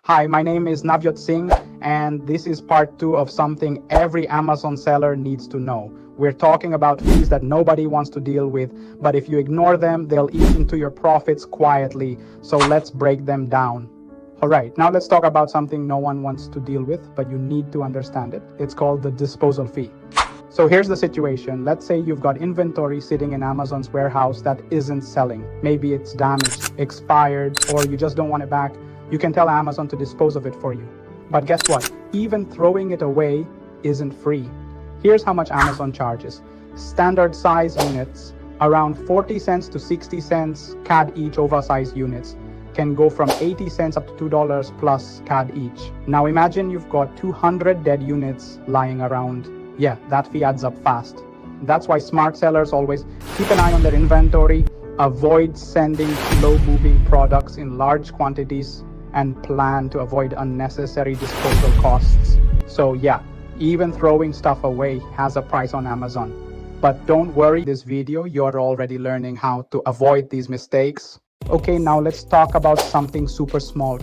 Hi, my name is Navjot Singh, and this is part 2 of something every Amazon seller needs to know. We're talking about fees that nobody wants to deal with, but if you ignore them, they'll eat into your profits quietly. So let's break them down. All right, now let's talk about something no one wants to deal with, but you need to understand it. It's called the disposal fee. So here's the situation. Let's say you've got inventory sitting in Amazon's warehouse that isn't selling. Maybe it's damaged, expired, or you just don't want it back. You can tell Amazon to dispose of it for you. But guess what? Even throwing it away isn't free. Here's how much Amazon charges. Standard size units, around 40 cents to 60 cents CAD each. Oversized units can go from 80 cents up to $2 plus CAD each. Now imagine you've got 200 dead units lying around. Yeah, that fee adds up fast. That's why smart sellers always keep an eye on their inventory, avoid sending slow-moving products in large quantities, and plan to avoid unnecessary disposal costs. So yeah, even throwing stuff away has a price on Amazon. But don't worry, this video, you're already learning how to avoid these mistakes. Okay, now let's talk about something super small,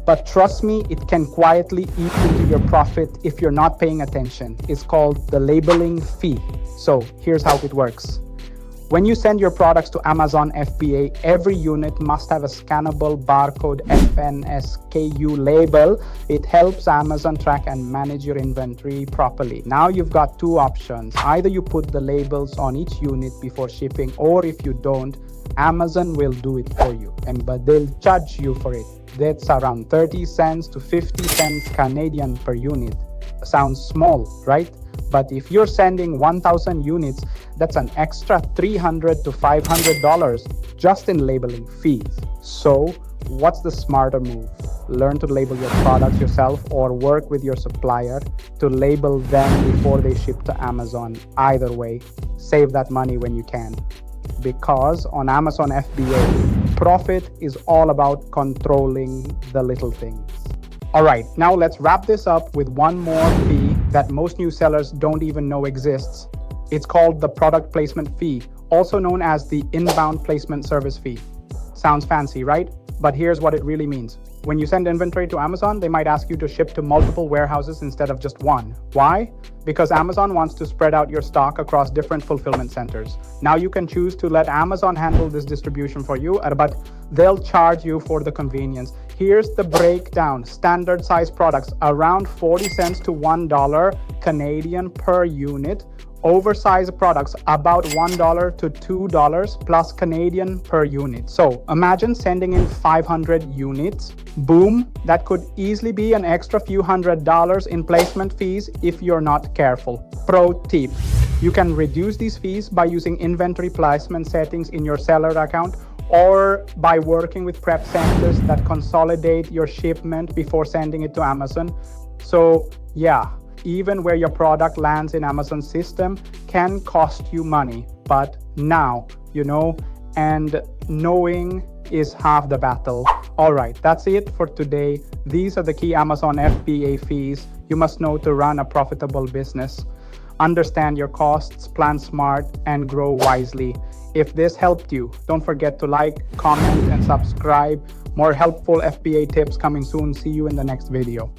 but trust me, it can quietly eat into your profit if you're not paying attention. It's called the labeling fee. So here's how it works. When you send your products to Amazon FBA, every unit must have a scannable barcode FNSKU label. It helps Amazon track and manage your inventory properly. Now you've got two options. Either you put the labels on each unit before shipping, or if you don't, Amazon will do it for you, but they'll charge you for it. That's around 30 cents to 50 cents Canadian per unit. Sounds small, right? But if you're sending 1,000 units, that's an extra $300 to $500 just in labeling fees. So what's the smarter move? Learn to label your products yourself or work with your supplier to label them before they ship to Amazon. Either way, save that money when you can. Because on Amazon FBA, profit is all about controlling the little things. All right, now let's wrap this up with one more fee that most new sellers don't even know exists. It's called the product placement fee, also known as the inbound placement service fee. Sounds fancy, right? But here's what it really means. When you send inventory to Amazon, they might ask you to ship to multiple warehouses instead of just one. Why? Because Amazon wants to spread out your stock across different fulfillment centers. Now you can choose to let Amazon handle this distribution for you, but they'll charge you for the convenience. Here's the breakdown. Standard size products, around 40 cents to $1 Canadian per unit. Oversized products, about $1 to $2 plus Canadian per unit. So imagine sending in 500 units. Boom, that could easily be an extra few $100s in placement fees if you're not careful. Pro tip, you can reduce these fees by using inventory placement settings in your seller account, or by working with prep centers that consolidate your shipment before sending it to Amazon. So yeah, even where your product lands in Amazon's system can cost you money. But now you know, and knowing is half the battle. All right, that's it for today. These are the key Amazon FBA fees you must know to run a profitable business. Understand your costs, plan smart, and grow wisely. If this helped you, don't forget to like, comment, and subscribe. More helpful FBA tips coming soon. See you in the next video.